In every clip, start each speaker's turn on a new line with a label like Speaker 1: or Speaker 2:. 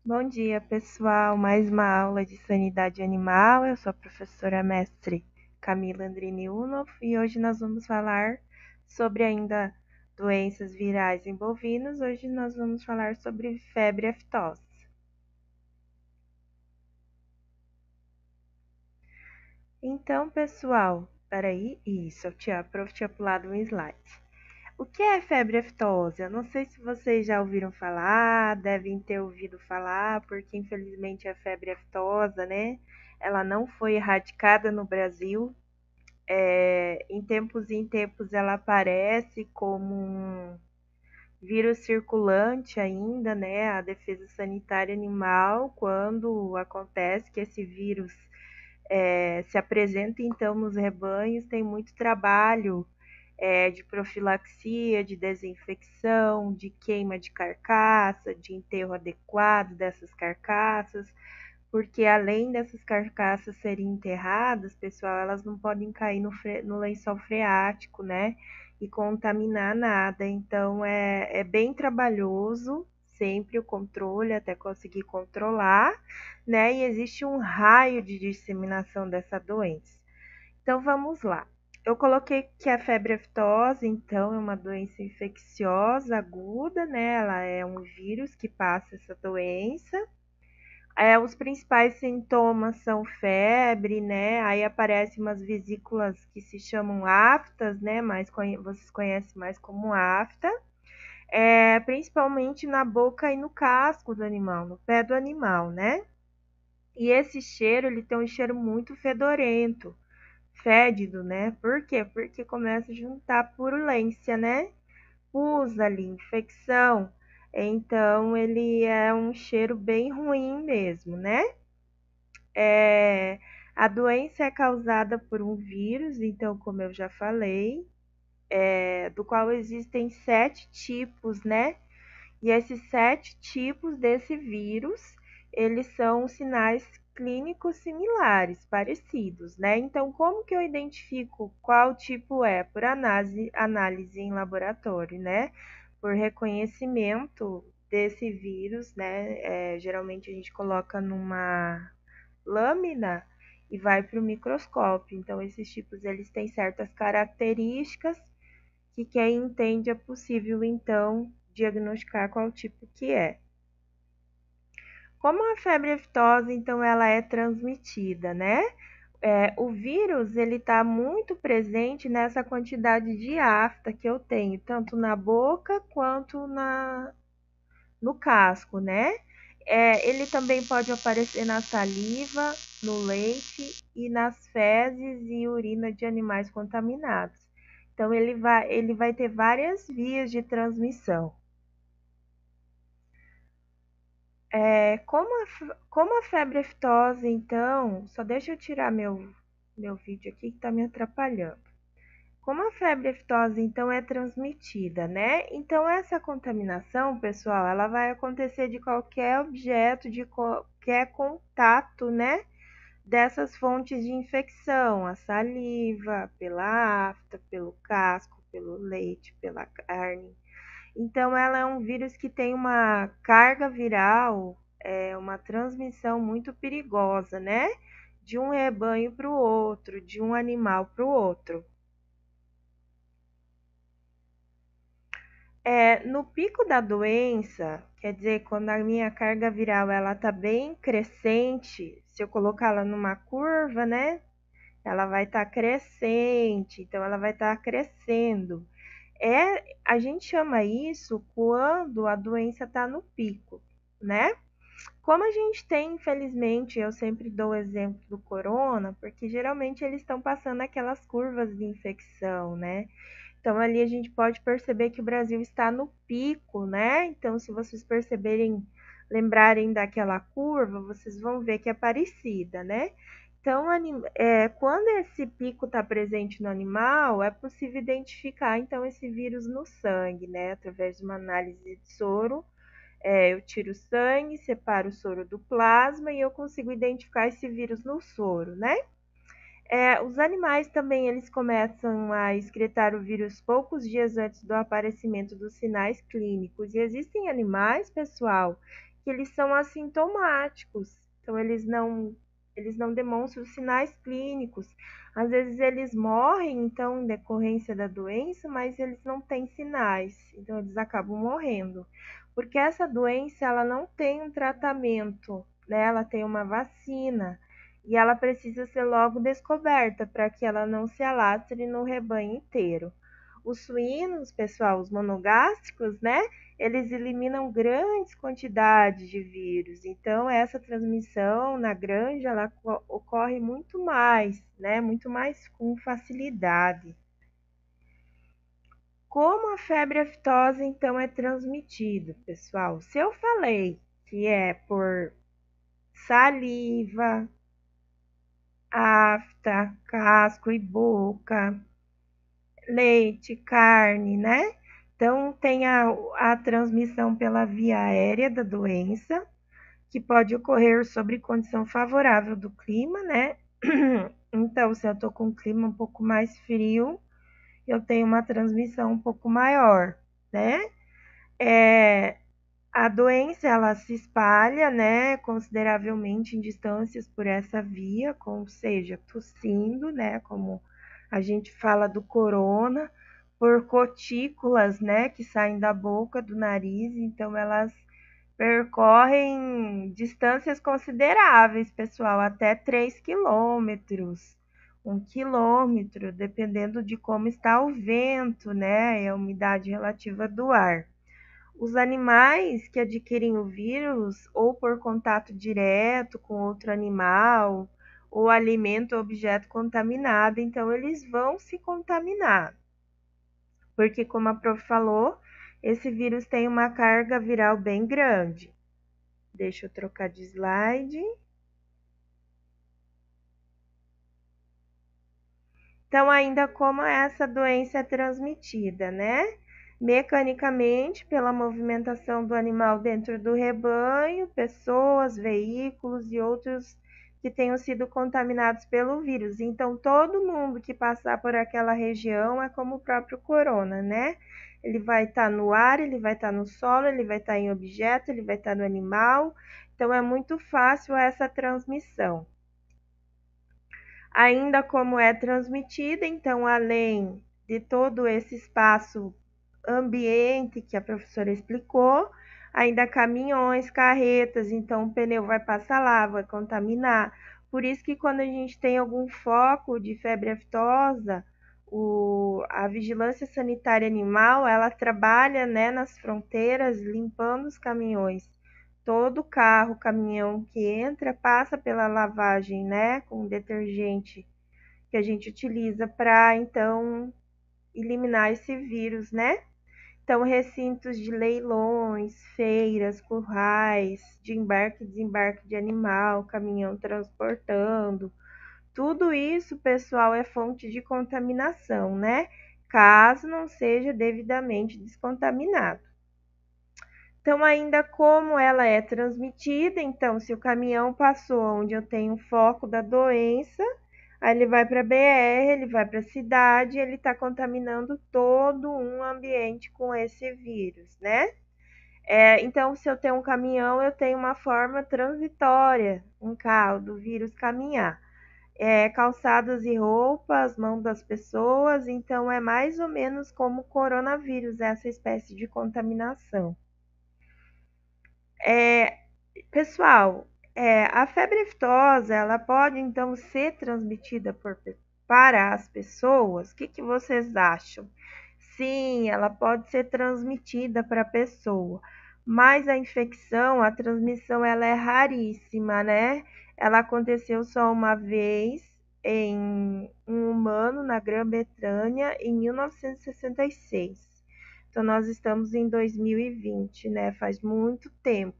Speaker 1: Bom dia, pessoal. Mais uma aula de sanidade animal. Eu sou a professora mestre Camila Andrini Unov e hoje nós vamos falar sobre ainda doenças virais em bovinos. Hoje nós vamos falar sobre febre aftosa. Então, pessoal, peraí, isso, a prof tinha pulado um slide. O que é febre aftosa? Eu não sei se vocês já ouviram falar, devem ter ouvido falar, porque infelizmente a febre aftosa, né? Ela não foi erradicada no Brasil. Em tempos ela aparece como um vírus circulante ainda, né? A Defesa Sanitária Animal, quando acontece que esse vírus se apresenta então nos rebanhos, tem muito trabalho de profilaxia, de desinfecção, de queima de carcaça, de enterro adequado dessas carcaças, porque além dessas carcaças serem enterradas, pessoal, elas não podem cair no lençol freático, né? E contaminar nada. Então é bem trabalhoso sempre o controle até conseguir controlar, né? E existe um raio de disseminação dessa doença. Então vamos lá. Eu coloquei que a febre aftosa, então, é uma doença infecciosa aguda, né? Ela é um vírus que passa essa doença. Os principais sintomas são febre, né? Aí aparecem umas vesículas que se chamam aftas, né? Mas vocês conhecem mais como afta. Principalmente na boca e no casco do animal, no pé do animal, né? E esse cheiro, ele tem um cheiro muito fedorento, fédido, né? Por quê? Porque começa a juntar purulência, né? Pus ali, infecção. Então, ele é um cheiro bem ruim mesmo, né? É, a doença é causada por um vírus, então, como eu já falei, do qual existem 7 tipos, né? E esses 7 tipos desse vírus, eles são sinais clínicos similares, parecidos, né? Então, como que eu identifico qual tipo é? Por análise em laboratório, né? Por reconhecimento desse vírus, né? Geralmente a gente coloca numa lâmina e vai para o microscópio. Então, esses tipos eles têm certas características que quem entende é possível, então, diagnosticar qual tipo que é. Como a febre aftosa, então, ela é transmitida, né? O vírus, ele está muito presente nessa quantidade de afta que eu tenho, tanto na boca quanto no casco, né? Ele também pode aparecer na saliva, no leite e nas fezes e urina de animais contaminados. Então, ele vai ter várias vias de transmissão. Como a febre aftosa, então, só deixa eu tirar meu vídeo aqui que está me atrapalhando. Como a febre aftosa, então, é transmitida, né? Então, essa contaminação, pessoal, ela vai acontecer de qualquer objeto, de qualquer contato, né? Dessas fontes de infecção, a saliva, pela afta, pelo casco, pelo leite, pela carne. Então, ela é um vírus que tem uma carga viral, uma transmissão muito perigosa, né? De um rebanho para o outro, de um animal para o outro. No pico da doença, quer dizer, quando a minha carga viral ela tá bem crescente, se eu colocar ela numa curva, né? Ela vai estar crescente, então ela vai estar crescendo. A gente chama isso quando a doença está no pico, né? Como a gente tem, infelizmente, eu sempre dou o exemplo do corona, porque geralmente eles estão passando aquelas curvas de infecção, né? Então ali a gente pode perceber que o Brasil está no pico, né? Então, se vocês perceberem, lembrarem daquela curva, vocês vão ver que é parecida, né? Então, quando esse pico está presente no animal, é possível identificar então esse vírus no sangue, né? Através de uma análise de soro. Eu tiro o sangue, separo o soro do plasma e eu consigo identificar esse vírus no soro, né? Os animais também eles começam a excretar o vírus poucos dias antes do aparecimento dos sinais clínicos. E existem animais, pessoal, que eles são assintomáticos. Então, eles não demonstram sinais clínicos. Às vezes eles morrem, então, em decorrência da doença, mas eles não têm sinais. Então, eles acabam morrendo. Porque essa doença, ela não tem um tratamento, né? Ela tem uma vacina. E ela precisa ser logo descoberta para que ela não se alastre no rebanho inteiro. Os suínos, pessoal, os monogástricos, né? Eles eliminam grandes quantidades de vírus. Então, essa transmissão na granja ela ocorre muito mais, né? Muito mais com facilidade. Como a febre aftosa, então, é transmitida, pessoal? Se eu falei que é por saliva, afta, casco e boca, leite, carne, né? Então, tem a transmissão pela via aérea da doença, que pode ocorrer sobre condição favorável do clima, né? Então, se eu estou com um clima um pouco mais frio, eu tenho uma transmissão um pouco maior, né? A doença, ela se espalha, né, consideravelmente em distâncias por essa via, ou seja, tossindo, né, como a gente fala do corona, por gotículas, né, que saem da boca, do nariz, então elas percorrem distâncias consideráveis, pessoal, até 3 quilômetros, 1 quilômetro, dependendo de como está o vento, né, e a umidade relativa do ar. Os animais que adquirem o vírus ou por contato direto com outro animal, ou alimento ou objeto contaminado, então eles vão se contaminar. Porque, como a prof falou, esse vírus tem uma carga viral bem grande. Deixa eu trocar de slide. Então, ainda como essa doença é transmitida, né? Mecanicamente, pela movimentação do animal dentro do rebanho, pessoas, veículos e outros que tenham sido contaminados pelo vírus. Então, todo mundo que passar por aquela região é como o próprio corona, né? Ele vai estar no ar, ele vai estar no solo, ele vai estar em objeto, ele vai estar no animal. Então, é muito fácil essa transmissão. Ainda como é transmitida, então, além de todo esse espaço ambiente que a professora explicou, ainda caminhões, carretas, então o pneu vai passar lá, vai contaminar. Por isso que quando a gente tem algum foco de febre aftosa, a vigilância sanitária animal, ela trabalha, né, nas fronteiras, limpando os caminhões. Todo carro, caminhão que entra, passa pela lavagem, né, com detergente que a gente utiliza para, então, eliminar esse vírus, né? Então, recintos de leilões, feiras, currais, de embarque e desembarque de animal, caminhão transportando. Tudo isso, pessoal, é fonte de contaminação, né? Caso não seja devidamente descontaminado. Então, ainda como ela é transmitida, então, se o caminhão passou onde eu tenho foco da doença, aí ele vai para a BR, ele vai para a cidade, ele está contaminando todo um ambiente com esse vírus, né? Então, se eu tenho um caminhão, eu tenho uma forma transitória, um carro, do vírus caminhar. Calçados e roupas, mão das pessoas, então é mais ou menos como o coronavírus, essa espécie de contaminação. Pessoal, a febre aftosa, ela pode então ser transmitida para as pessoas? O que vocês acham? Sim, ela pode ser transmitida para a pessoa, mas a infecção, a transmissão, ela é raríssima, né? Ela aconteceu só uma vez em um humano na Grã-Bretanha em 1966. Então, nós estamos em 2020, né? Faz muito tempo.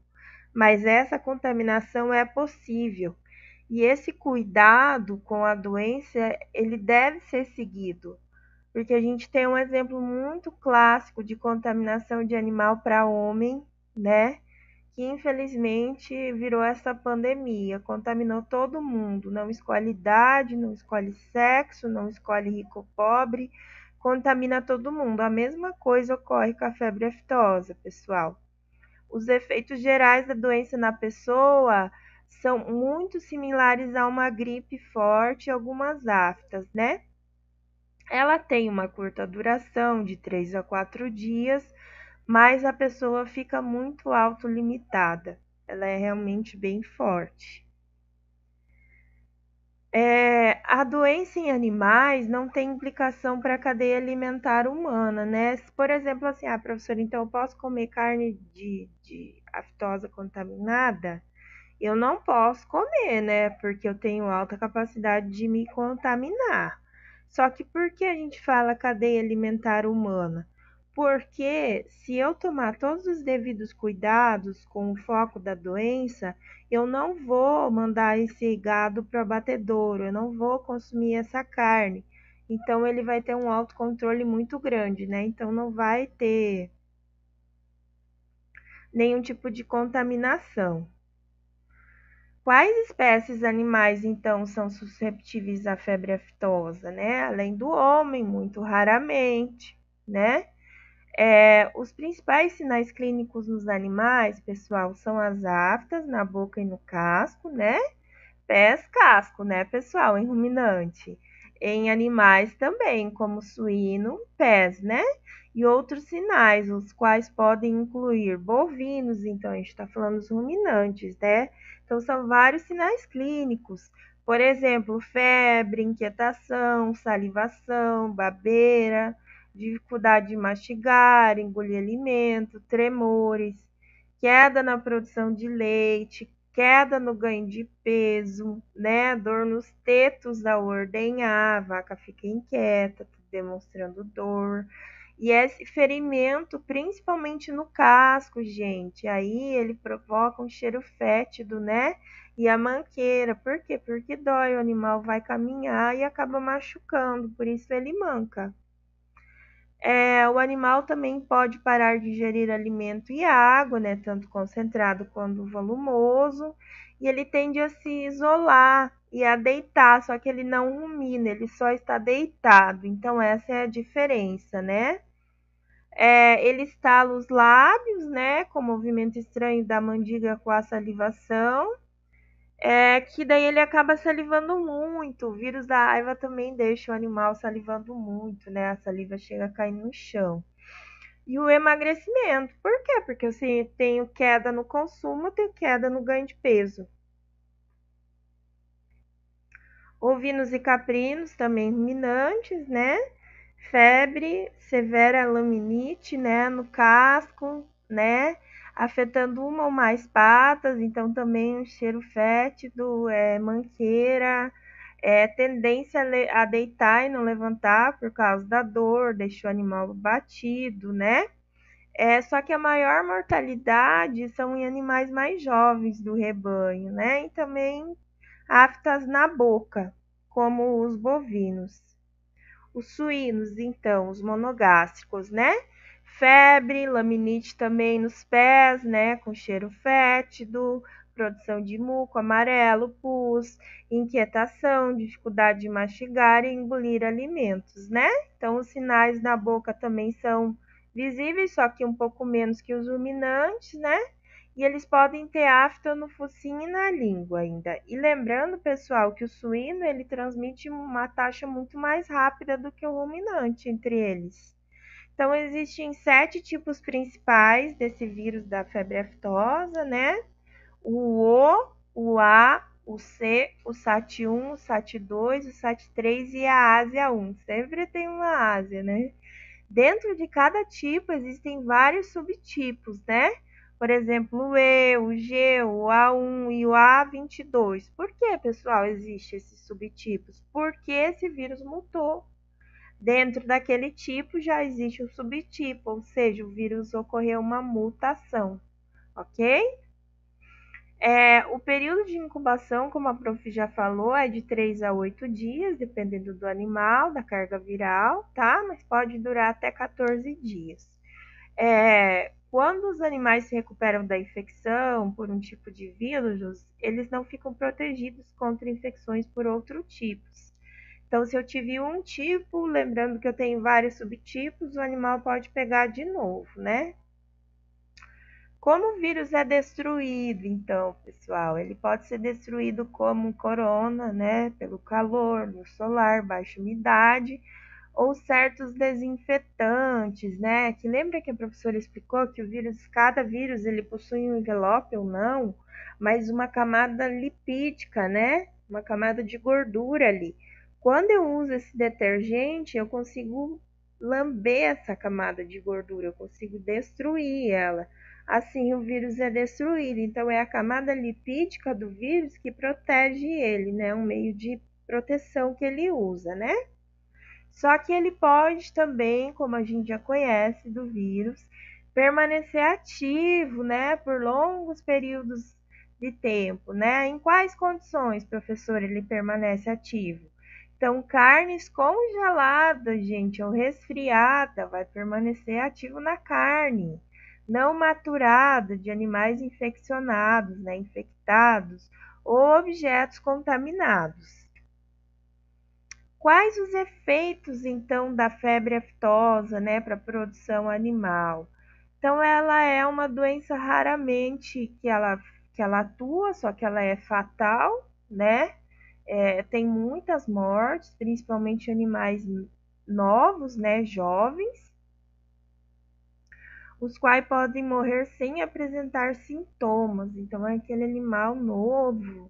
Speaker 1: Mas essa contaminação é possível. E esse cuidado com a doença, ele deve ser seguido, porque a gente tem um exemplo muito clássico de contaminação de animal para homem, né? Que infelizmente virou essa pandemia, contaminou todo mundo, não escolhe idade, não escolhe sexo, não escolhe rico ou pobre, contamina todo mundo. A mesma coisa ocorre com a febre aftosa, pessoal. Os efeitos gerais da doença na pessoa são muito similares a uma gripe forte e algumas aftas, né? Ela tem uma curta duração, de 3 a 4 dias, mas a pessoa fica muito autolimitada. Ela é realmente bem forte. A doença em animais não tem implicação para a cadeia alimentar humana, né? Se, por exemplo, assim, professora, então eu posso comer carne de aftosa contaminada? Eu não posso comer, né? Porque eu tenho alta capacidade de me contaminar. Só que por que a gente fala cadeia alimentar humana? Porque se eu tomar todos os devidos cuidados com o foco da doença, eu não vou mandar esse gado para o abatedouro, eu não vou consumir essa carne. Então ele vai ter um autocontrole muito grande, né? Então não vai ter nenhum tipo de contaminação. Quais espécies animais, então, são susceptíveis à febre aftosa, né? Além do homem, muito raramente, né? Os principais sinais clínicos nos animais, pessoal, são as aftas na boca e no casco, né? Pés, casco, né, pessoal? Em ruminante. Em animais também, como suíno, pés, né? E outros sinais, os quais podem incluir bovinos, então a gente está falando dos ruminantes, né? Então são vários sinais clínicos. Por exemplo, febre, inquietação, salivação, babeira, dificuldade de mastigar, engolir alimento, tremores, queda na produção de leite, queda no ganho de peso, né? Dor nos tetos ao ordenhar, a vaca fica inquieta, demonstrando dor. E esse ferimento, principalmente no casco, gente, aí ele provoca um cheiro fétido, né? E a manqueira, por quê? Porque dói, o animal vai caminhar e acaba machucando, por isso ele manca. O animal também pode parar de ingerir alimento e água, né, tanto concentrado quanto volumoso, e ele tende a se isolar e a deitar, só que ele não rumina, ele só está deitado. Então essa é a diferença, né? Ele estala os lábios, né, com o movimento estranho da mandíbula com a salivação, que daí ele acaba salivando muito. O vírus da raiva também deixa o animal salivando muito, né? A saliva chega a cair no chão. E o emagrecimento. Por quê? Porque eu tenho queda no consumo, eu tenho queda no ganho de peso. Ovinos e caprinos, também ruminantes, né? Febre, severa laminite, né? No casco, né? Afetando uma ou mais patas, então também um cheiro fétido, manqueira, tendência a deitar e não levantar por causa da dor, deixa o animal batido, né? Só que a maior mortalidade são em animais mais jovens do rebanho, né? E também aftas na boca, como os bovinos. Os suínos, então, os monogástricos, né? Febre, laminite também nos pés, né? Com cheiro fétido, produção de muco amarelo, pus, inquietação, dificuldade de mastigar e engolir alimentos, né? Então, os sinais na boca também são visíveis, só que um pouco menos que os ruminantes, né? E eles podem ter afta no focinho e na língua ainda. E lembrando, pessoal, que o suíno ele transmite uma taxa muito mais rápida do que o ruminante entre eles. Então, existem 7 tipos principais desse vírus da febre aftosa, né? O A, o C, o SAT1, o SAT2, o SAT3 e a Ásia 1. Sempre tem uma Ásia, né? Dentro de cada tipo existem vários subtipos, né? Por exemplo, o E, o G, o A1 e o A22. Por que, pessoal, existem esses subtipos? Porque esse vírus mutou. Dentro daquele tipo já existe um subtipo, ou seja, o vírus ocorreu uma mutação, ok? O período de incubação, como a prof já falou, é de 3 a 8 dias, dependendo do animal, da carga viral, tá? Mas pode durar até 14 dias. Quando os animais se recuperam da infecção por um tipo de vírus, eles não ficam protegidos contra infecções por outros tipos. Então, se eu tive um tipo, lembrando que eu tenho vários subtipos, o animal pode pegar de novo, né? Como o vírus é destruído, então, pessoal? Ele pode ser destruído como um corona, né? Pelo calor, luz solar, baixa umidade, ou certos desinfetantes, né? Que lembra que a professora explicou que o vírus, cada vírus, ele possui um envelope ou não, mas uma camada lipídica, né? Uma camada de gordura ali. Quando eu uso esse detergente, eu consigo lamber essa camada de gordura, eu consigo destruir ela. Assim, o vírus é destruído. Então, é a camada lipídica do vírus que protege ele, né? Um meio de proteção que ele usa, né? Só que ele pode também, como a gente já conhece do vírus, permanecer ativo, né, por longos períodos de tempo, né? Em quais condições, professor, ele permanece ativo? Então, carnes congeladas, gente, ou resfriada, vai permanecer ativo na carne. Não maturada de animais infeccionados, né, infectados, ou objetos contaminados. Quais os efeitos, então, da febre aftosa, né, para a produção animal? Então, ela é uma doença raramente que ela atua, só que ela é fatal, né? Tem muitas mortes, principalmente animais novos, né, jovens, os quais podem morrer sem apresentar sintomas. Então, é aquele animal novo,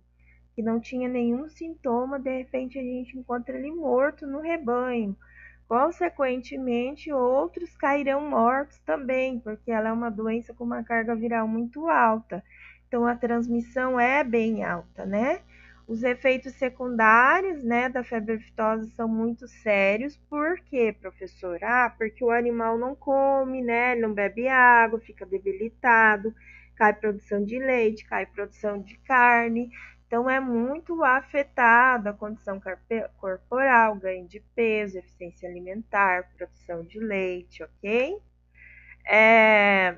Speaker 1: que não tinha nenhum sintoma, de repente a gente encontra ele morto no rebanho. Consequentemente, outros cairão mortos também, porque ela é uma doença com uma carga viral muito alta. Então, a transmissão é bem alta, né? Os efeitos secundários, né, da febre aftosa são muito sérios. Por quê, professor? Porque o animal não come, né? Não bebe água, fica debilitado, cai produção de leite, cai produção de carne. Então, é muito afetada a condição corporal, ganho de peso, eficiência alimentar, produção de leite, ok? É,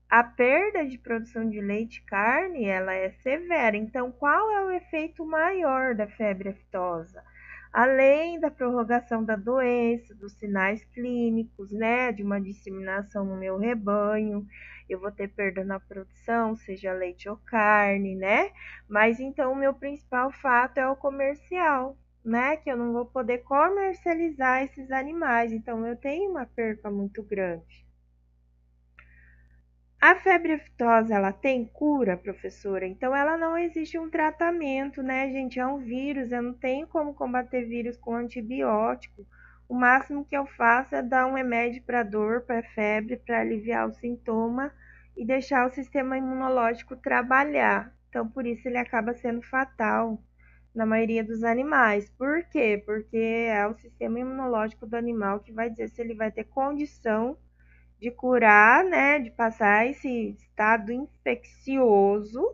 Speaker 1: a perda de produção de leite e carne, ela é severa. Então, qual é o efeito maior da febre aftosa? Além da prorrogação da doença, dos sinais clínicos, né, de uma disseminação no meu rebanho, eu vou ter perda na produção, seja leite ou carne, né? Mas então o meu principal fato é o comercial, né? Que eu não vou poder comercializar esses animais, então eu tenho uma perca muito grande. A febre aftosa, ela tem cura, professora? Então, ela não existe um tratamento, né, gente? É um vírus, eu não tenho como combater vírus com antibiótico. O máximo que eu faço é dar um remédio para dor, para febre, para aliviar o sintoma e deixar o sistema imunológico trabalhar. Então, por isso ele acaba sendo fatal na maioria dos animais. Por quê? Porque é o sistema imunológico do animal que vai dizer se ele vai ter condição de curar, né, de passar esse estado infeccioso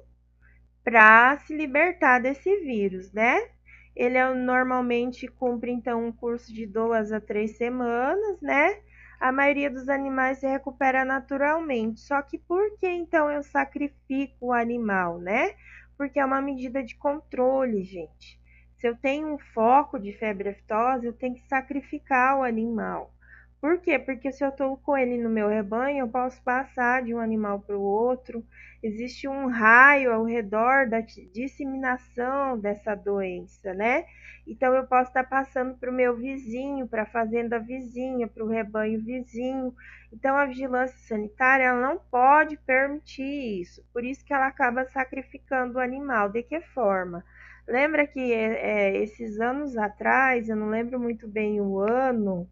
Speaker 1: para se libertar desse vírus, né? Ele normalmente cumpre então um curso de 2 a 3 semanas, né? A maioria dos animais se recupera naturalmente. Só que por que então eu sacrifico o animal, né? Porque é uma medida de controle, gente. Se eu tenho um foco de febre aftosa, eu tenho que sacrificar o animal. Por quê? Porque se eu estou com ele no meu rebanho, eu posso passar de um animal para o outro. Existe um raio ao redor da disseminação dessa doença, né? Então, eu posso estar passando para o meu vizinho, para a fazenda vizinha, para o rebanho vizinho. Então, a vigilância sanitária ela não pode permitir isso. Por isso que ela acaba sacrificando o animal. De que forma? Lembra que esses anos atrás, eu não lembro muito bem o ano,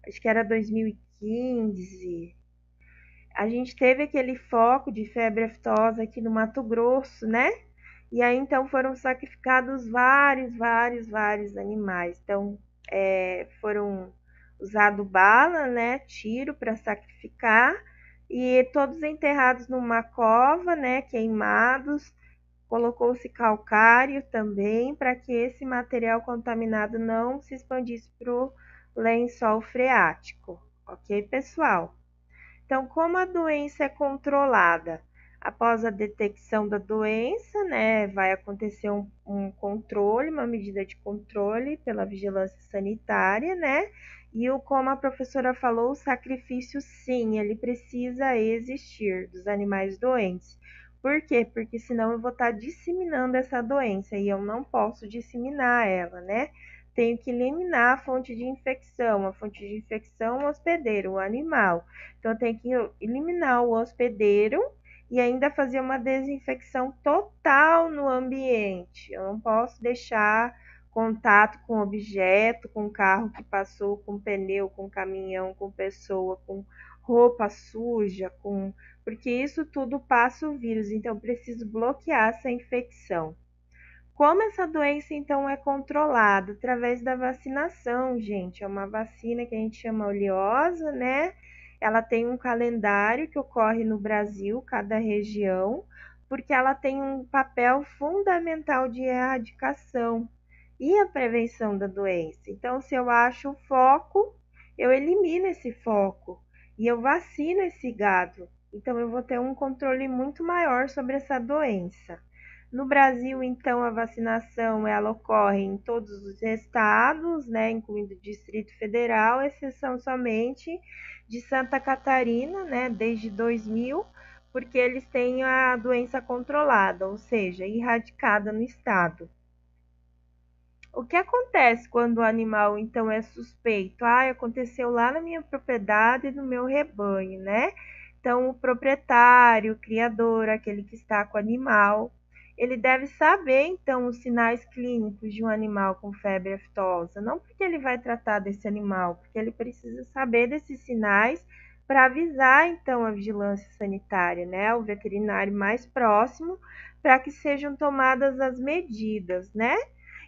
Speaker 1: acho que era 2015, a gente teve aquele foco de febre aftosa aqui no Mato Grosso, né? E aí então foram sacrificados vários animais. Então foram usado bala, né? Tiro para sacrificar e todos enterrados numa cova, né? Queimados. Colocou-se calcário também para que esse material contaminado não se expandisse para o lençol freático, ok, pessoal? Então, como a doença é controlada? Após a detecção da doença, né, vai acontecer um controle, uma medida de controle pela vigilância sanitária, né? E como a professora falou, o sacrifício sim, ele precisa existir dos animais doentes. Por quê? Porque senão eu vou estar disseminando essa doença e eu não posso disseminar ela, né? Tenho que eliminar a fonte de infecção. A fonte de infecção é o hospedeiro, o animal. Então eu tenho que eliminar o hospedeiro e ainda fazer uma desinfecção total no ambiente. Eu não posso deixar contato com objeto, com carro que passou, com pneu, com caminhão, com pessoa, com roupa suja, porque isso tudo passa o vírus, então eu preciso bloquear essa infecção. Como essa doença então é controlada? Através da vacinação, gente. É uma vacina que a gente chama oleosa, né? Ela tem um calendário que ocorre no Brasil, cada região, porque ela tem um papel fundamental de erradicação e a prevenção da doença. Então, se eu acho o foco, eu elimino esse foco e eu vacino esse gado. Então, eu vou ter um controle muito maior sobre essa doença. No Brasil, então, a vacinação ela ocorre em todos os estados, né, incluindo o Distrito Federal, exceção somente de Santa Catarina, né, desde 2000, porque eles têm a doença controlada, ou seja, erradicada no estado. O que acontece quando o animal então é suspeito? Ah, aconteceu lá na minha propriedade, no meu rebanho, né? Então, o proprietário, o criador, aquele que está com o animal, ele deve saber então os sinais clínicos de um animal com febre aftosa, não porque ele vai tratar desse animal, porque ele precisa saber desses sinais para avisar então a vigilância sanitária, né, o veterinário mais próximo, para que sejam tomadas as medidas, né?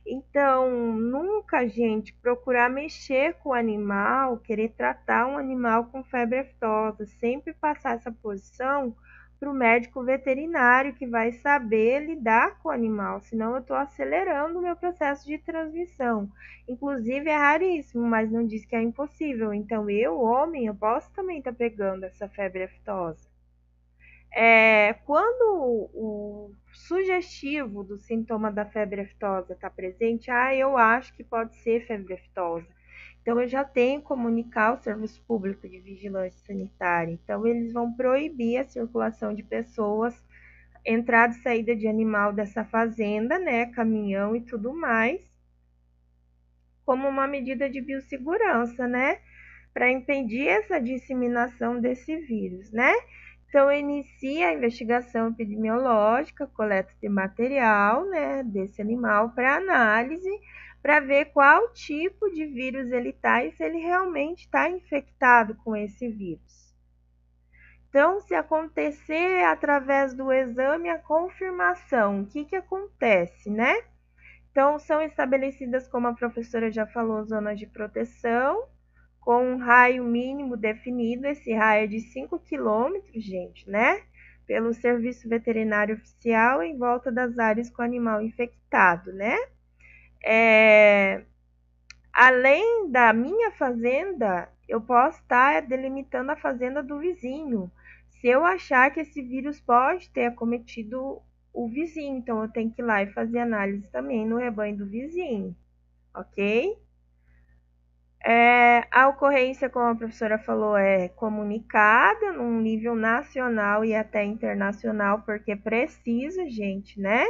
Speaker 1: Então, nunca, gente, procurar mexer com o animal, querer tratar um animal com febre aftosa, sempre passar essa posição para o médico veterinário que vai saber lidar com o animal, senão eu estou acelerando o meu processo de transmissão. Inclusive, é raríssimo, mas não diz que é impossível. Então, eu, homem, eu posso também estar pegando essa febre aftosa. Quando o sugestivo do sintoma da febre aftosa está presente, eu acho que pode ser febre aftosa. Então, eu já tenho que comunicar ao Serviço Público de Vigilância Sanitária. Então, eles vão proibir a circulação de pessoas, entrada e saída de animal dessa fazenda, né, caminhão e tudo mais, como uma medida de biossegurança, né, para impedir essa disseminação desse vírus, né? Então, inicia a investigação epidemiológica, coleta de material, né, desse animal para análise, para ver qual tipo de vírus ele está e se ele realmente está infectado com esse vírus. Então, se acontecer através do exame a confirmação, o que acontece, né? Então, são estabelecidas, como a professora já falou, zonas de proteção, com um raio mínimo definido, esse raio é de 5 quilômetros, gente, né? Pelo Serviço Veterinário Oficial em volta das áreas com animal infectado, né? Além da minha fazenda, eu posso estar delimitando a fazenda do vizinho. Se eu achar que esse vírus pode ter acometido o vizinho, então eu tenho que ir lá e fazer análise também no rebanho do vizinho, ok? A ocorrência, como a professora falou, é comunicada num nível nacional e até internacional, porque precisa, gente, né?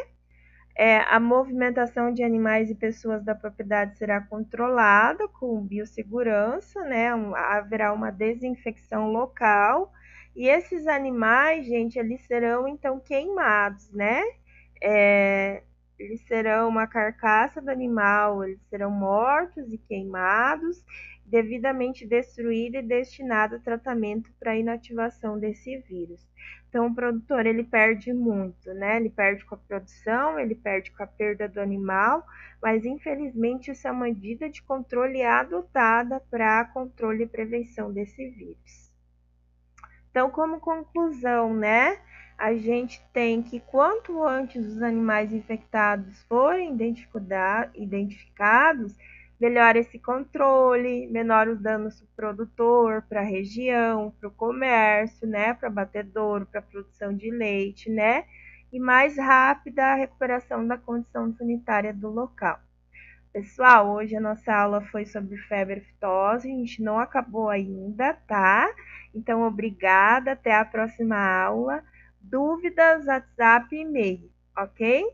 Speaker 1: A movimentação de animais e pessoas da propriedade será controlada com biossegurança, né? Haverá uma desinfecção local e esses animais, gente, eles serão então queimados, né? Eles serão uma carcaça do animal, eles serão mortos e queimados, devidamente destruída e destinada a tratamento para inativação desse vírus. Então, o produtor ele perde muito, né? Ele perde com a produção, ele perde com a perda do animal, mas infelizmente isso é uma medida de controle adotada para controle e prevenção desse vírus. Então, como conclusão, né? A gente tem que, quanto antes os animais infectados forem identificados, melhor esse controle, menor os danos para o produtor, para a região, para o comércio, né? Para abatedouro, para a produção de leite, né? E mais rápida a recuperação da condição sanitária do local. Pessoal, hoje a nossa aula foi sobre febre aftosa, a gente não acabou ainda, tá? Então, obrigada, até a próxima aula. Dúvidas, WhatsApp e e-mail, ok?